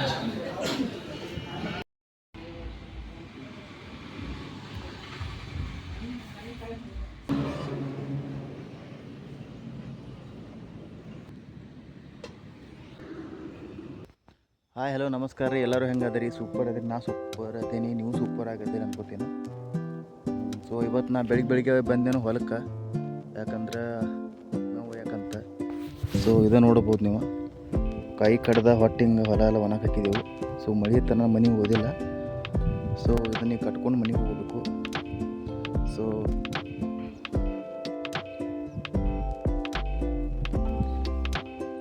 Hi hello ನಮಸ್ಕಾರ ರೀ. ಎಲ್ಲರೂ ಹೆಂಗದ್ರಿ? ಸೂಪರ್ ಅದ್ರಿ. ನಾ ಸೂಪರ್ ಅದೇನಿ, ನೀವು ಸೂಪರ್ ಆಗತ್ತೀರಿ ಅನ್ಕೋತೀನಿ. ಸೊ ಇವತ್ತು ನಾ ಬೆಳಿಗ್ಗೆ ಬಂದೇನು ಹೊಲಕ್ಕೆ, ಯಾಕಂದ್ರೆ ಸೊ ಇದು ನೋಡ್ಬೋದು ನೀವು, ಕೈ ಕಡ್ದ ಹೊಟ್ಟಿಂಗೆ ಹೊಲ ಎಲ್ಲ ಒಣಗಿ ಹಾಕಿದೆವು. ಸೊ ಮಳೆ ತನ ಮನೆಗೆ ಓದಿಲ್ಲ. ಸೊ ಇದನ್ನ ಕಟ್ಕೊಂಡು ಮನೆಗೆ ಹೋಗ್ಬೇಕು.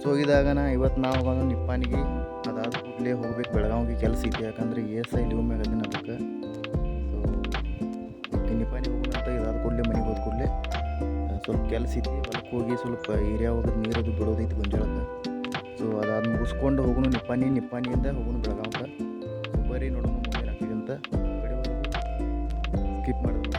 ಸೊ ಇದಾಗನ ಇವತ್ತು ನಾವು ನಿಪ್ಪಾಣಿಗೆ ಅದಾದ ಕೂಡಲೇ ಹೋಗ್ಬೇಕು, ಬೆಳಗಾವಿಗೆ ಕೆಲಸ ಐತಿ. ಯಾಕಂದರೆ ESI ಲೀವ್ ಮ್ಯಾಗ ಅದನ್ನ ಅದಕ್ಕೆ. ಸೊ ನಿಪ್ಪಾಣಿಗೆ ಹೋಗೋಣ ಅಂತ ಇದಾದ ಕೂಡಲೇ ಮನೆಗೆ ಹೋದ ಕೂಡಲೇ ಸ್ವಲ್ಪ ಕೆಲಸ ಐತಿ. ಹೊಲಕ್ಕೆ ಹೋಗಿ ಸ್ವಲ್ಪ ಏರಿಯಾ ಹೋಗೋದು, ನೀರದು ಬಿಡೋದೈತಿ ಗೊಂಜಾಳಕ್ಕೆ. ಸೊ ಅದಾದ ಮುಗಿಸ್ಕೊಂಡು ಹೋಗೋಣ ನಿಪ್ಪಾಣಿಯಿಂದ ಹೋಗೋಣ ಬೆಳಗಾವಿಗೆ. ಸೊ ಬರೀ ನೋಡೋಣ ಮುಂದೆ ಹಾಕಿದೆ ಅಂತ ಸ್ಕಿಪ್ ಮಾಡೋದು.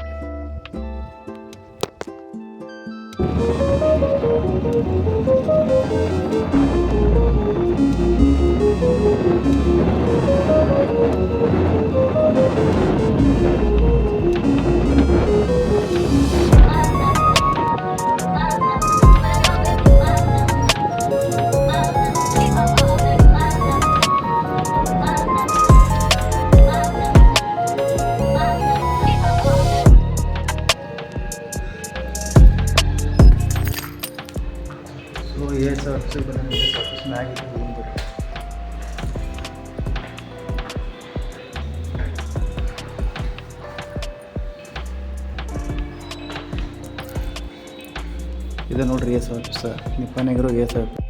ಇದು ನೋಡ್ರಿ ESI ಆಫೀಸ್, ನಿಪ್ಪಾಣಿಗಿರೋ ESI ಆಫೀಸ್.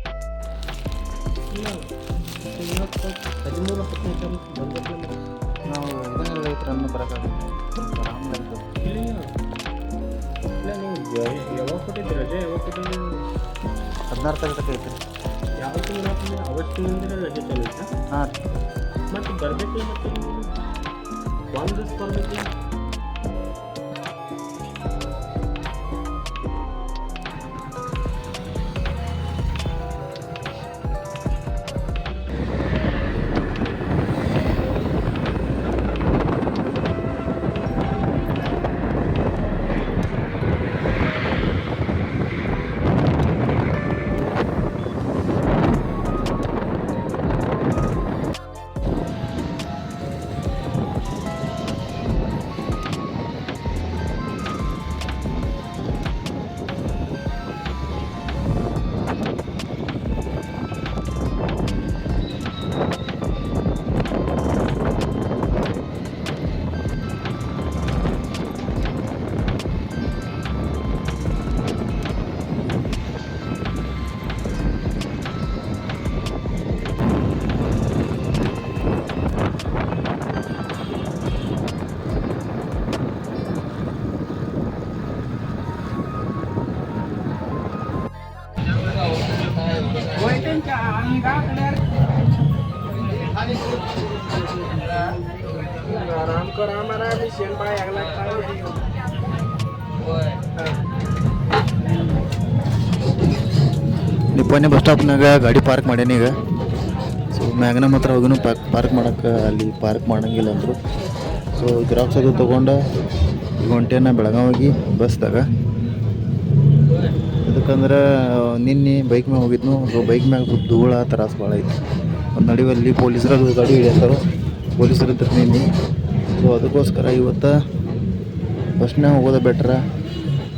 ನಾವು ಇದನ್ನೆಲ್ಲ ರೈತರನ್ನು ಬರೋಕ್ಕಾಗುತ್ತೆ. ಯಾವಾಗ ಕೊಟ್ಟಿದ್ದೆ ರಜೆ? ಯಾವಾಗ ಕೊಟ್ಟಿದ್ದೆ? 16 ತಾರೀಕು ಐತ್ರಿ. ಯಾವ ತಿಂಗಳು? ಅವತ್ತಿನಿಂದ ರಜೆ ಚಾಲು ಐತಾ? ಹಾಂ ರೀ. ಮತ್ತು ಬರಬೇಕಿಲ್ಲ, ಮತ್ತೆ ಒಂದು ದಿವಸ ಬರಬೇಕಿಲ್ಲ. ನಿಪ್ಪಾಣಿ ಬಸ್ ಸ್ಟಾಪ್ನಾಗ ಗಾಡಿ ಪಾರ್ಕ್ ಮಾಡ್ಯಾನ ಈಗ. ಸೊ ಮ್ಯಾಗನ ಮಾತ್ರ ಹೋಗಿನೂ ಪಾರ್ಕ್ ಮಾಡೋಕ್ಕೆ ಅಲ್ಲಿ ಪಾರ್ಕ್ ಮಾಡೋಂಗಿಲ್ಲ ಅಂದರು. ಸೊ ಜೆರಾಕ್ಸ್ ಅದು ತೊಗೊಂಡು ಈಗ ಹೊಂಟೇನ ಬೆಳಗಾವಿಗೆ ಬಸ್ದಾಗ. ಅದಕ್ಕಂದ್ರೆ ನಿನ್ನೆ ಬೈಕ್ ಮ್ಯಾಗ ಹೋಗಿದ್ನು. ಸೊ ಬೈಕ್ ಮ್ಯಾಗ ಧೂಳ ತ್ರಾಸು ಭಾಳ ಐತಿ. ಒಂದು ನಡುವಲ್ಲಿ ಪೊಲೀಸರು ಗಾಡಿ ಹಿಡಿಯತ್ತಾರೋ, ಪೊಲೀಸರು ಇರ್ತಾರೆ ನಿನ್ನೆ. ಸೊ ಅದಕ್ಕೋಸ್ಕರ ಇವತ್ತು ಬಸ್ನಾಗ ಹೋಗೋದು ಬೆಟ್ರ.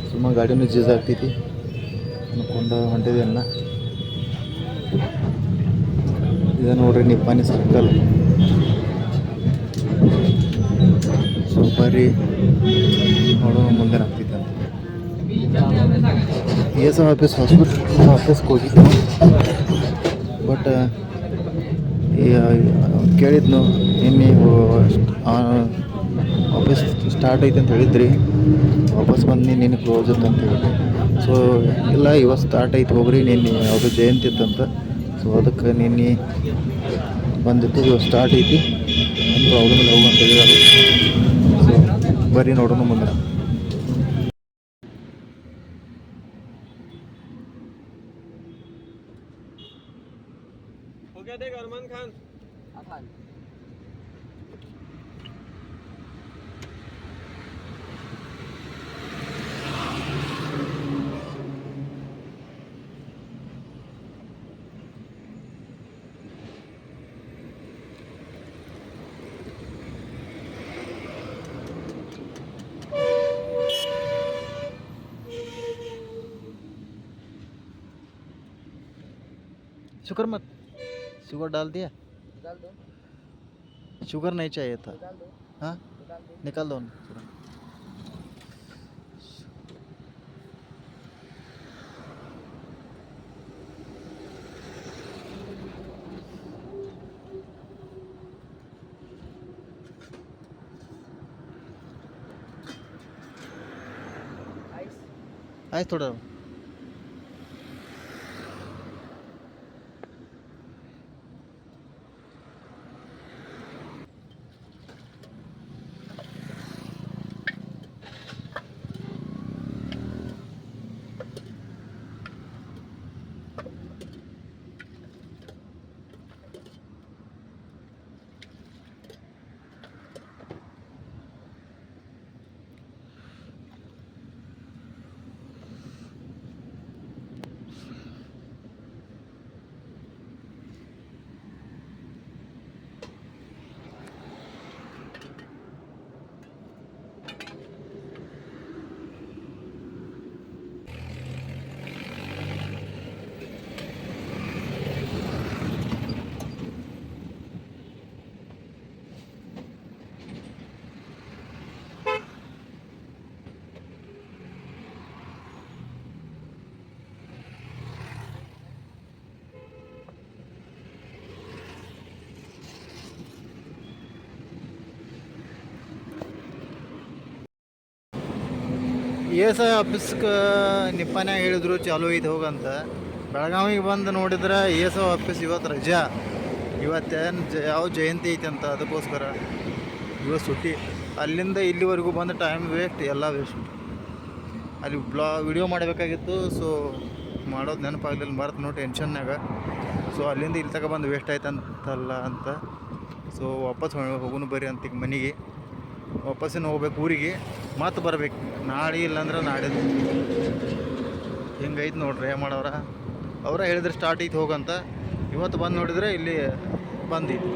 ಸುಮ್ಮನೆ ಗಾಡಿನೂ ಜೀಸ್ ಆಗ್ತೈತಿ ಅಂದ್ಕೊಂಡು ಹೊಂಟಿದ್ದೆಲ್ಲ. ಇದು ನೋಡ್ರಿ ನಿಪ್ಪಾಣಿ ಸರ್ಕಲ್. ಸೊ ಬರ್ರಿ ನೋಡೋಣ ಮುಂದೆ ಆಗ್ತೈತೆ ಅಂತ. ESI ಆಫೀಸ್ ಹಾಸ್ಪಿಟಲ್ ಆಫೀಸ್ಗೆ ಹೋಗಿದ್ದು. ಬಟ್ ಕೇಳಿದ್ನು ನಿನ್ನೆ ಆಫೀಸ್ ಸ್ಟಾರ್ಟ್ ಐತೆ ಅಂತ ಹೇಳಿದ್ರಿ, ವಾಪಸ್ ಬಂದು ನಿನ್ನೆ ಕ್ಲೋಸ್ ಇತ್ತು ಅಂತ ಹೇಳಿದ್ರಿ. ಸೊ ಇಲ್ಲ, ಇವತ್ತು ಸ್ಟಾರ್ಟ್ ಐತೆ ಹೋಗ್ರಿ, ನಿನ್ನೆ ಯಾವುದೋ ಜಯಂತಿ ಇತ್ತಂತ. ಸೊ ಅದಕ್ಕೆ ನಿನ್ನೆ ಬಂದಿತ್ತು, ಇವತ್ತು ಸ್ಟಾರ್ಟ್ ಐತಿ, ಏನು ಪ್ರಾಬ್ಲಮ್ ಇಲ್ಲ, ಹೋಗಂತ ಹೇಳಿದ್ರು. ಸೊ ಬರ್ರಿ ನೋಡೋಣ ಮುಂದೆ. हो गया देख अरमान खान शुगर मत, शुगर डाल दिया, निकाल दो, शुगर नहीं चाहिए था। निकाल दो, हाँ निकाल दो। निकाल दो ना पूरा। आइस आइस थोड़ा ಎಸ್ ಆಫೀಸ್ಗೆ ನಿಪ್ಪಾನ್ಯಾಗ ಹೇಳಿದ್ರು ಚಾಲೂ ಐತೆ ಹೋಗಂತ. ಬೆಳಗಾವಿಗೆ ಬಂದು ನೋಡಿದ್ರೆ ಎಸ್ ಆಫೀಸ್ ಇವತ್ತು ರಜಾ. ಇವತ್ತೇನು ಯಾವ ಜಯಂತಿ ಐತೆ ಅಂತ ಅದಕ್ಕೋಸ್ಕರ ಇವತ್ತು ಸುಟ್ಟಿ. ಅಲ್ಲಿಂದ ಇಲ್ಲಿವರೆಗೂ ಬಂದು ಟೈಮ್ ವೇಸ್ಟ್, ಎಲ್ಲ ವೇಸ್ಟ್. ಅಲ್ಲಿ ವಿಡಿಯೋ ಮಾಡಬೇಕಾಗಿತ್ತು, ಸೊ ಮಾಡೋದು ನೆನಪಾಗಲಿಲ್ಲ, ಮರೆತು ನೋಡಿ ಟೆನ್ಷನ್ನಾಗ. ಸೊ ಅಲ್ಲಿಂದ ಇಲ್ಲಿ ತನಕ ಬಂದು ವೇಸ್ಟ್ ಆಯ್ತಂತಲ್ಲ ಅಂತ. ಸೊ ವಾಪಸ್ ಹೋಗೋನು ಬರ್ರಿ ಅಂತ ಈಗ ಮನೆಗೆ ವಾಪಸ್ಸಿನ ಹೋಗ್ಬೇಕು ಊರಿಗೆ, ಮತ್ತೆ ಬರ್ಬೇಕು ನಾಳೆ ಇಲ್ಲಾಂದ್ರೆ ನಾಡಿದ್ದು. ಹಿಂಗೈತೆ ನೋಡ್ರಿ ಮಾಡೋರ. ಅವರ ಹೇಳಿದ್ರೆ ಸ್ಟಾರ್ಟ್ ಐತೆ ಹೋಗಂತ. ಇವತ್ತು ಬಂದು ನೋಡಿದ್ರೆ ಇಲ್ಲಿ ಬಂದಿತ್ತು.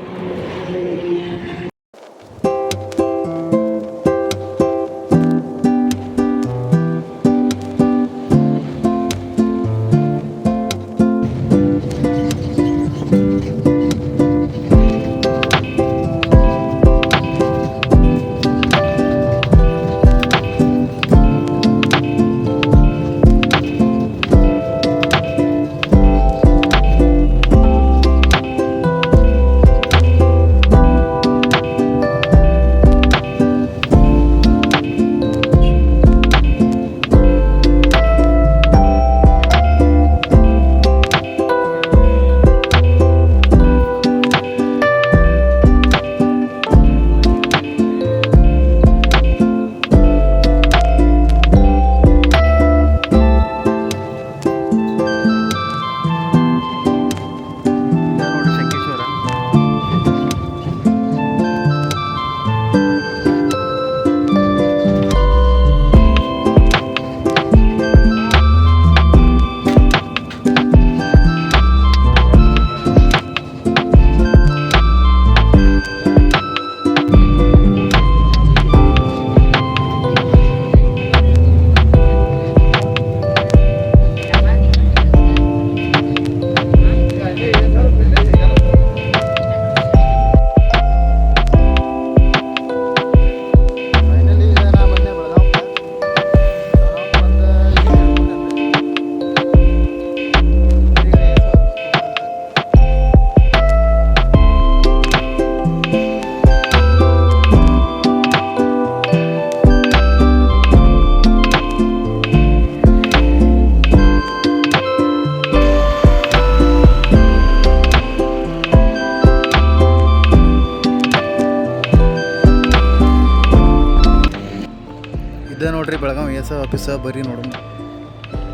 ಇದೇ ನೋಡ್ರಿ ಬೆಳಗಾವಿ ಎಸ್ ಆಫೀಸ. ಬರೀ ನೋಡೋಣ,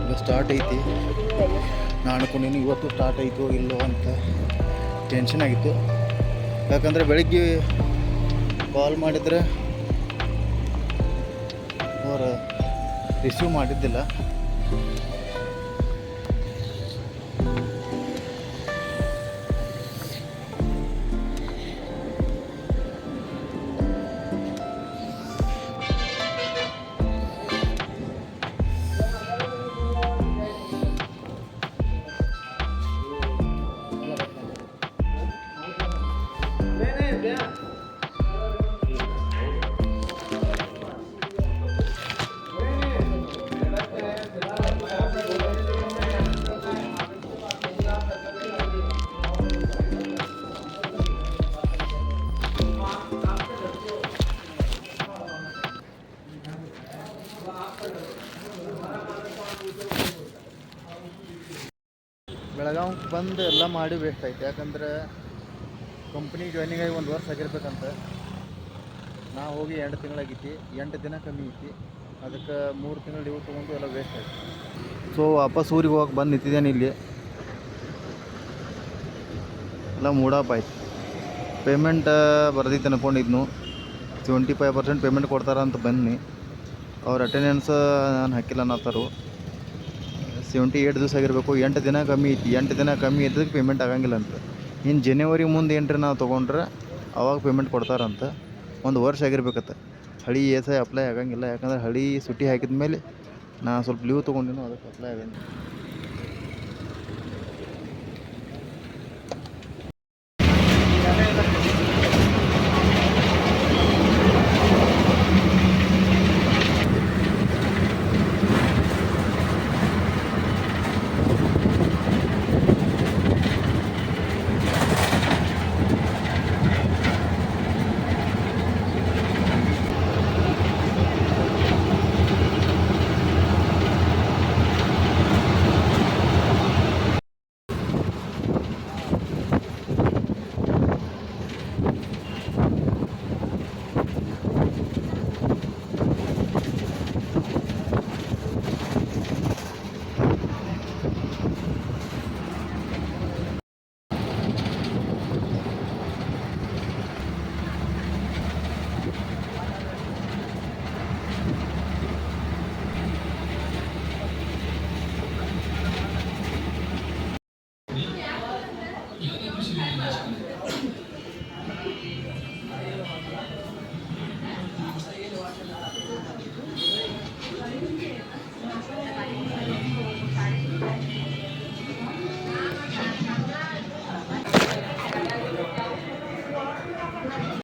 ಈಗ ಸ್ಟಾರ್ಟ್ ಐತಿ. ನಾನು ಅನ್ಕೊಂಡಿನಿ ಇವತ್ತು ಸ್ಟಾರ್ಟ್ ಆಯಿತು ಇಲ್ಲೋ ಅಂತ ಟೆನ್ಷನ್ ಆಗಿತ್ತು. ಯಾಕಂದರೆ ಬೆಳಿಗ್ಗೆ ಕಾಲ್ ಮಾಡಿದರೆ ಅವರು ರಿಸೀವ್ ಮಾಡಿದ್ದಿಲ್ಲ. ಬೆಳಗಾವಿಗೆ ಬಂದು ಎಲ್ಲ ಮಾಡಿ ವೇಸ್ಟ್ ಆಯ್ತು. ಯಾಕಂದ್ರೆ ಕಂಪ್ನಿ ಜಾಯ್ನಿಂಗ್ ಆಗಿ 1 ವರ್ಷ ಆಗಿರ್ಬೇಕಂತ. ನಾ ಹೋಗಿ 2 ತಿಂಗಳಾಗೈತಿ, 8 ದಿನ ಕಮ್ಮಿ ಐತಿ. ಅದಕ್ಕೆ 3 ತಿಂಗಳು ಲೀವ್ ತೊಗೊಂಡು ಎಲ್ಲ ವೇಸ್ಟ್ ಆಯ್ತು. ಸೊ ವಾಪಸ್ ಊರಿಗೆ ಹೋಗಕ್ಕೆ ಬಂದು ನಿಂತಿದ್ದೇನೆ ಇಲ್ಲಿ. ಎಲ್ಲ ಮೂಡಪ್ ಆಯ್ತು. ಪೇಮೆಂಟ್ ಬರ್ದೈತೆ ಅನ್ಕೊಂಡಿದ್ನು. 75% ಪೇಮೆಂಟ್ ಕೊಡ್ತಾರ ಅಂತ ಬನ್ನಿ. ಅವ್ರ ಅಟೆಂಡೆನ್ಸ್ ನಾನು ಹಾಕಿಲ್ಲ ಅನ್ನತ್ತಾರು. 78 ದಿವಸ ಆಗಿರಬೇಕು. 8 ದಿನ ಕಮ್ಮಿ ಐತಿ. 8 ದಿನ ಕಮ್ಮಿ ಇದ್ದಕ್ಕೆ ಪೇಮೆಂಟ್ ಆಗಂಗಿಲ್ಲ ಅಂತ. ಇನ್ನು ಜನವರಿ ಮುಂದೆ ಏನ್ರಿ ನಾವು ತೊಗೊಂಡ್ರೆ ಅವಾಗ ಪೇಮೆಂಟ್ ಕೊಡ್ತಾರಂತ. 1 ವರ್ಷ ಆಗಿರ್ಬೇಕತ್ತ. ಹಳಿ ESI ಅಪ್ಲೈ ಆಗಂಗಿಲ್ಲ. ಯಾಕಂದ್ರೆ ಹಳಿ ಸುಟ್ಟಿ ಹಾಕಿದ ಮೇಲೆ ನಾ ಸ್ವಲ್ಪ ಲೀವ್ ತೊಗೊಂಡಿನೋ, ಅದಕ್ಕೆ ಅಪ್ಲೈ ಆಗಂಗಿಲ್ಲ.